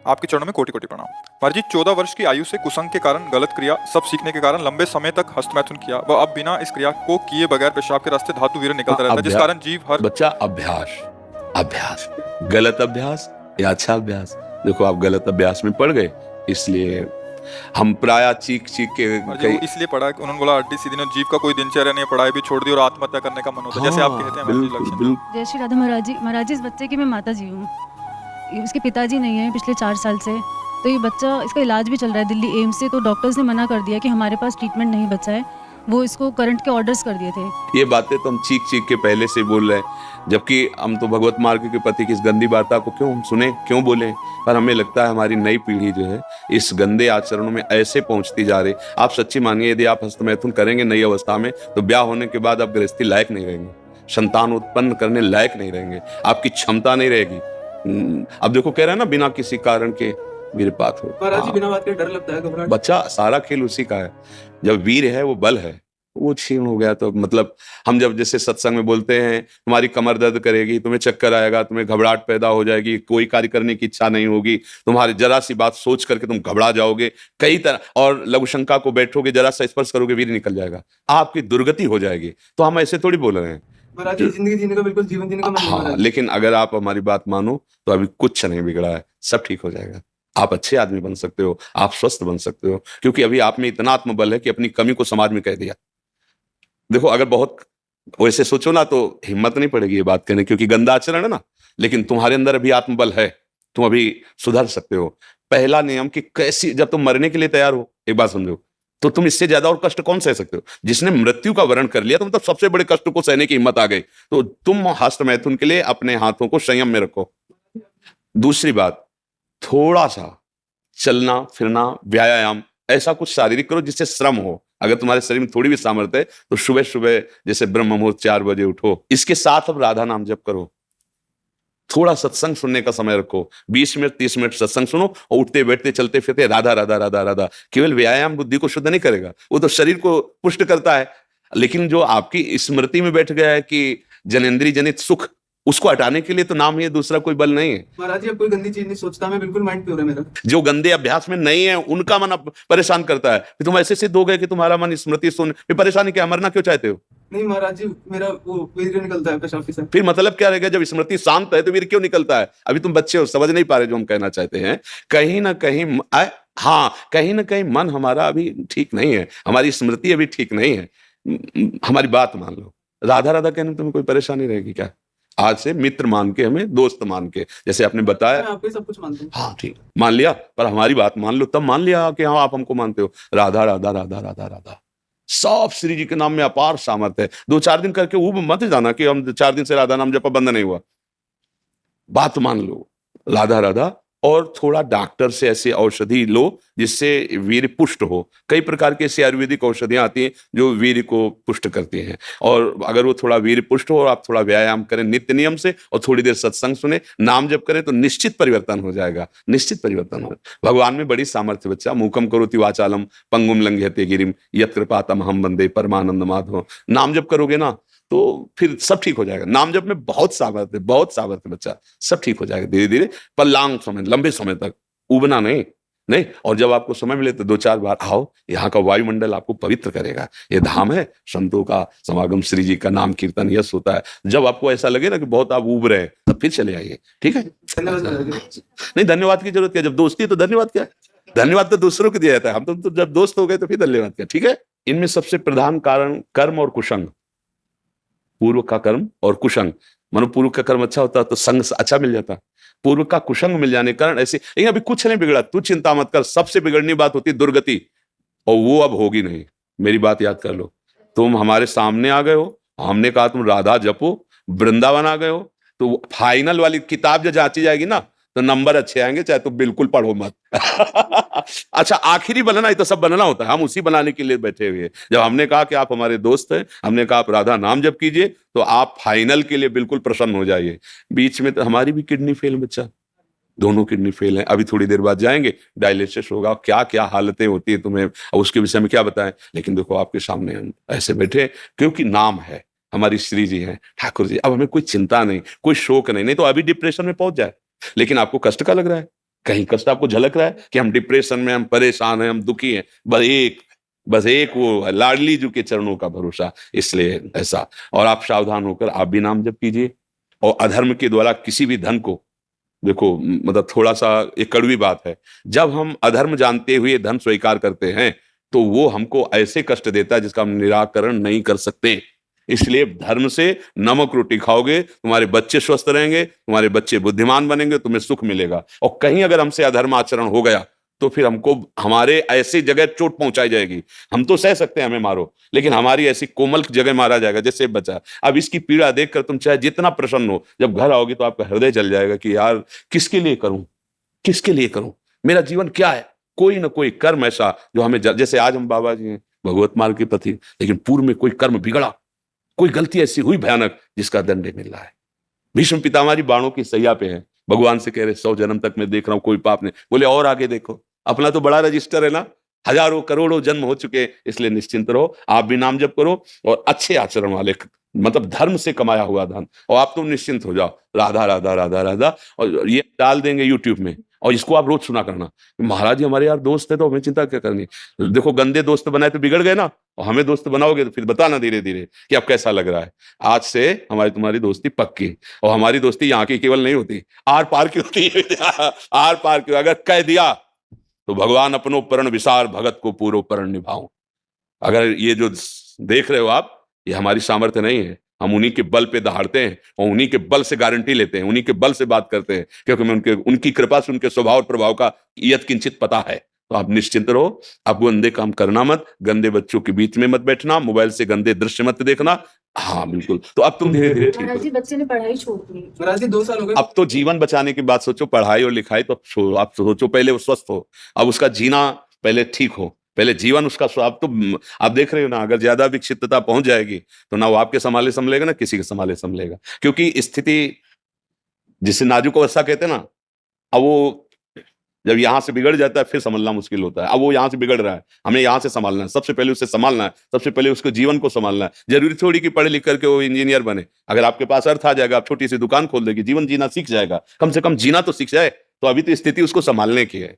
आपके चरणों में कोटि कोटि प्रणाम। महाराज जी, 14 वर्ष की आयु से कुसंग के कारण गलत क्रिया सब सीखने के कारण लंबे समय तक हस्तमैथुन किया व अब बिना इस क्रिया को किए बगैर पेशाब के रास्ते धातु वीर्य निकलता रहता है, जिस कारण जीव हर बच्चा अभ्यास अभ्यास गलत अभ्यास या अच्छा अभ्यास। देखो आप गलत अभ्यास में पड़ गए, इसलिए हम प्राय चीख चीख के महाराज जी, वो इसलिए पढ़ा कि उन्होंने बोला अड्डी सीधी ने जीव का कोई दिनचर्या नहीं है, पढ़ाई भी छोड़ दी और आत्महत्या करने का मन होता है, जैसे आप कहते हैं महाराज जी बिल्कुल लक्षण। बिल्कुल। जय श्री राधा महाराज जी। महाराज जी, इस बच्चे की मैं माता जी हूँ। इसके पिताजी नहीं है पिछले 4 साल से। तो ये बच्चा, इसका इलाज भी चल रहा है दिल्ली एम्स से। तो डॉक्टर्स ने मना कर दिया कि हमारे पास ट्रीटमेंट नहीं बचा है। वो इसको करंट के ऑर्डर्स कर दिए थे। ये बातें तो हम चीख चीख के पहले से बोल रहे हैं, जबकि हम तो भगवत मार्ग के प्रति की इस गंदी वार्ता को क्यों हम सुने, क्यों बोले। पर हमें लगता है हमारी नई पीढ़ी जो है इस गंदे आचरणों में ऐसे पहुंचती जा रही। आप सच्ची मानिए, यदि आप हस्तमैथुन करेंगे नई अवस्था में तो ब्याह होने के बाद आप गृहस्थी लायक नहीं रहेंगे, संतान उत्पन्न करने लायक नहीं रहेंगे, आपकी क्षमता नहीं रहेगी। अब देखो कह रहे हैं ना, बिना किसी कारण के वीरपात हो। महाराज जी, बिना बात के डर लगता है, घबराहट। बच्चा, सारा खेल उसी का है। जब वीर है वो बल है, वो क्षीण हो गया तो मतलब हम जब जैसे सत्संग में बोलते हैं तुम्हारी कमर दर्द करेगी, तुम्हें चक्कर आएगा, तुम्हें घबराहट पैदा हो जाएगी, कोई कार्य करने की इच्छा नहीं होगी, तुम्हारी जरा सी बात सोच करके तुम घबरा जाओगे कई तरह, और लघु शंका को बैठोगे, जरा सा स्पर्श करोगे वीर निकल जाएगा, आपकी दुर्गति हो जाएगी। तो हम ऐसे थोड़ी बोल रहे हैं महाराज जी, जिंदगी जीने का बिल्कुल जीवन जीने का मन नहीं, हाँ, महाराज जी। लेकिन अगर आप हमारी बात मानो तो अभी कुछ नहीं बिगड़ा है, सब ठीक हो जाएगा। आप अच्छे आदमी बन सकते हो, आप स्वस्थ बन सकते हो, क्योंकि अभी आप में इतना आत्मबल है कि अपनी कमी को समाज में कह दिया। देखो अगर बहुत वैसे सोचो ना तो हिम्मत नहीं पड़ेगी ये बात कहने, क्योंकि गंदा आचरण है ना, लेकिन तुम्हारे अंदर अभी आत्मबल है, तुम अभी सुधर सकते हो। पहला नियम कि कैसी, जब तुम मरने के लिए तैयार हो, एक बात समझो, तो तुम इससे ज्यादा और कष्ट कौन सह सकते हो। जिसने मृत्यु का वर्ण कर लिया तो मतलब सबसे बड़े कष्ट को सहने की हिम्मत आ गई। तो तुम हस्तमैथुन के लिए अपने हाथों को संयम में रखो। दूसरी बात, थोड़ा सा चलना फिरना, व्यायाम, ऐसा कुछ शारीरिक करो जिससे श्रम हो। अगर तुम्हारे शरीर में थोड़ी भी सामर्थ्य है तो सुबह सुबह जैसे ब्रह्म मुहूर्त 4 बजे उठो। इसके साथ अब राधा नाम जप करो, थोड़ा सत्संग सुनने का समय रखो, 20 मिनट 30 मिनट सत्संग सुनो, और उठते बैठते चलते फिरते राधा राधा राधा राधा। केवल व्यायाम बुद्धि को शुद्ध नहीं करेगा, वो तो शरीर को पुष्ट करता है, लेकिन जो आपकी स्मृति में बैठ गया है कि जनेंद्रिय जनित सुख, उसको हटाने के लिए तो नाम ही है, दूसरा कोई बल नहीं है। महाराज जी, अब कोई गंदी चीज नहीं सोचता, मैं बिल्कुल माइंड प्योर है मेरा। जो गंदे अभ्यास में नहीं है उनका मन अब परेशान करता है। फिर तुम ऐसे सिद्ध हो गए कि तुम्हारा मन स्मृति सुन, फिर परेशानी क्या, मरना क्यों चाहते हो? नहीं महाराज जी, मेरा वो वीर्य निकलता है पेशाब के साथ। फिर मतलब क्या रहेगा, जब स्मृति शांत है तो वीर क्यों निकलता है? अभी तुम बच्चे हो, समझ नहीं पा रहे जो हम कहना चाहते हैं। कहीं ना कहीं हाँ, कहीं ना कहीं मन हमारा अभी ठीक नहीं है, हमारी स्मृति अभी ठीक नहीं है। हमारी बात मान लो, राधा राधा कहने में तुम्हें कोई परेशानी रहेगी क्या? आज से मित्र मान के, हमें दोस्त मान के, जैसे आपने बताया। मैं आपको सब कुछ मानता हूँ। हाँ ठीक, मान लिया, पर हमारी बात मान लो, तब मान लिया कि हाँ आप हमको मानते हो। राधा राधा राधा राधा राधा, सब श्री जी के नाम में अपार सामर्थ्य है। 2-4 दिन करके ऊब मत जाना कि हम 4 दिन से राधा नाम जपा बंद नहीं हुआ। बात मान लो, राधा राधा, और थोड़ा डॉक्टर से ऐसी औषधि लो जिससे वीर्य पुष्ट हो। कई प्रकार की ऐसी आयुर्वेदिक औषधियां आती हैं जो वीर्य को पुष्ट करती हैं, और अगर वो थोड़ा वीर्य पुष्ट हो और आप थोड़ा व्यायाम करें नित्य नियम से और थोड़ी देर सत्संग सुने, नाम जप करें, तो निश्चित परिवर्तन हो जाएगा, निश्चित परिवर्तन हो। भगवान में बड़ी सामर्थ्य बच्चा। मूकम करोति वाचालम पंगुम लंघयते गिरिम यत् कृपातम अहम वंदे परमानंद माधव। नाम जप करोगे ना तो फिर सब ठीक हो जाएगा। नाम जप में बहुत सामर्थ्य, बहुत सामर्थ्य बच्चा, सब ठीक हो जाएगा धीरे धीरे, पर लॉन्ग समय, लंबे समय तक, उबना नहीं। नहीं, और जब आपको समय मिले तो 2-4 बार आओ, यहाँ का वायुमंडल आपको पवित्र करेगा। ये धाम है संतों का समागम, श्री जी का नाम कीर्तन यश होता है। जब आपको ऐसा लगे ना कि बहुत आप उब रहे हैं, तब फिर चले आइए, ठीक है? धन्यवाद महाराज जी। नहीं, धन्यवाद की जरूरत क्या, जब दोस्ती है तो धन्यवाद क्या है? धन्यवाद तो दूसरों को दिया जाता है, हम तो जब दोस्त हो गए तो फिर धन्यवाद क्या, ठीक है? इनमें सबसे प्रधान कारण कर्म और कुसंग, पूर्व का कर्म और कुसंग। मानो पूर्व का कर्म अच्छा होता तो संग अच्छा मिल जाता, पूर्व का कुसंग मिल जाने के कारण ऐसे। लेकिन अभी कुछ नहीं बिगड़ा, तू चिंता मत कर। सबसे बिगड़नी बात होती है दुर्गति, और वो अब होगी नहीं। मेरी बात याद कर लो, तुम हमारे सामने आ गए हो, हमने कहा तुम राधा जपो, वृंदावन आ गए हो, तो फाइनल वाली किताब जो जांची जाएगी ना तो नंबर अच्छे आएंगे, चाहे तुम बिल्कुल पढ़ो मत। अच्छा, आखिरी बनना ही तो सब बनना होता है, हम उसी बनाने के लिए बैठे हुए हैं। जब हमने कहा कि आप हमारे दोस्त हैं, हमने कहा आप राधा नाम जप कीजिए, तो आप फाइनल के लिए बिल्कुल प्रसन्न हो जाइए। बीच में तो हमारी भी किडनी फेल बच्चा, दोनों किडनी फेल है। अभी थोड़ी देर बाद जाएंगे, डायलिसिस होगा, क्या क्या हालतें होती है तुम्हें उसके विषय में क्या बताएं। लेकिन देखो आपके सामने हम ऐसे बैठे, क्योंकि नाम है, हमारी श्री जी हैं, ठाकुर जी। अब हमें कोई चिंता नहीं, कोई शोक नहीं, नहीं तो अभी डिप्रेशन में पहुंच जाए। लेकिन आपको कष्ट का लग रहा है, कहीं कष्ट आपको झलक रहा है कि हम डिप्रेशन में, हम परेशान हैं, हम दुखी हैं? बस एक वो लाडली जी के चरणों का भरोसा, इसलिए ऐसा। और आप सावधान होकर आप भी नाम जप कीजिए। और अधर्म के द्वारा किसी भी धन को, देखो मतलब थोड़ा सा एक कड़वी बात है, जब हम अधर्म जानते हुए धन स्वीकार करते हैं तो वो हमको ऐसे कष्ट देता है जिसका हम निराकरण नहीं कर सकते। इसलिए धर्म से नमक रोटी खाओगे, तुम्हारे बच्चे स्वस्थ रहेंगे, तुम्हारे बच्चे बुद्धिमान बनेंगे, तुम्हें सुख मिलेगा। और कहीं अगर हमसे अधर्म आचरण हो गया तो फिर हमको हमारे ऐसी जगह चोट पहुंचाई जाएगी। हम तो सह सकते हैं, हमें मारो, लेकिन हमारी ऐसी कोमल जगह मारा जाएगा जैसे बच्चा। अब इसकी पीड़ा देखकर तुम चाहे जितना प्रसन्न हो, जब घर आओगे तो आपका हृदय जल जाएगा कि यार किसके लिए करूं, किसके लिए करूं, मेरा जीवन क्या है। कोई ना कोई कर्म ऐसा जो हमें जैसे आज हम बाबा जी हैं भगवत मार्ग के प्रति, लेकिन पूर्व में कोई कर्म बिगड़ा, कोई गलती ऐसी हुई भयानक जिसका दंड मिल रहा है। भीष्म पितामह जी बाणों की सैया पे हैं, भगवान से कह रहे 100 जन्म तक मैं देख रहा हूं कोई पाप नहीं। बोले और आगे देखो, अपना तो बड़ा रजिस्टर है ना, हजारों करोड़ों जन्म हो चुके, इसलिए निश्चिंत रहो। आप भी नाम जप करो और अच्छे आचरण वाले, मतलब धर्म से कमाया हुआ धन, और आप तो निश्चिंत हो जाओ। राधा राधा राधा राधा, और ये डाल देंगे यूट्यूब में, और इसको आप रोज सुना करना। महाराज जी हमारे यार दोस्त है तो हमें चिंता क्या करनी। देखो गंदे दोस्त बनाए तो बिगड़ गए ना, और हमें दोस्त बनाओगे तो फिर बताना धीरे धीरे कि अब कैसा लग रहा है। आज से हमारी तुम्हारी दोस्ती पक्की, और हमारी दोस्ती यहाँ की केवल नहीं होती, आर पार की होती है। आर पार की, अगर कह दिया तो भगवान अपनो परण विसार, भगत को पूरो परण निभाऊं। अगर ये जो देख रहे हो आप, ये हमारी सामर्थ्य नहीं है, हम उन्हीं के बल पे दहाड़ते हैं और उन्हीं के बल से गारंटी लेते हैं, उन्हीं के बल से बात करते हैं, क्योंकि हमें उनकी कृपा से उनके स्वभाव और प्रभाव का यत किंचित पता है। तो आप निश्चिंत रहो, आप गंदे काम करना मत, गंदे बच्चों के बीच में मत बैठना, मोबाइल से गंदे दृश्य मत देखना। हाँ बिल्कुल, तो अब तुम धीरे धीरे ठीक हो। महाराज जी बच्चे ने पढ़ाई छोड़ दी। महाराज जी 2 साल हो गए। अब तो जीवन बचाने की बात सोचो, पढ़ाई और लिखाई तो छोड़ो, आप सोचो पहले वो स्वस्थ हो, अब उसका जीना पहले ठीक हो, पहले जीवन उसका आप तो आप देख रहे हो ना, अगर ज्यादा विक्षिप्तता पहुंच जाएगी तो ना वो आपके संभाले संभलेगा ना किसी के संभाले संभलेगा, क्योंकि स्थिति जिसे नाजुक अवस्था कहते हैं ना, अब वो जब यहां से बिगड़ जाता है फिर संभलना मुश्किल होता है। अब वो यहां से बिगड़ रहा है, हमें यहां से संभालना है, सबसे पहले उसे संभालना है, सबसे पहले उसको जीवन को संभालना है। जरूरी थोड़ी कि पढ़े लिख करके वो इंजीनियर बने, अगर आपके पास अर्थ आ जाएगा आप छोटी सी दुकान खोल देगी, जीवन जीना सीख जाएगा, कम से कम जीना तो सीख जाए। तो अभी तो स्थिति उसको संभालने की है,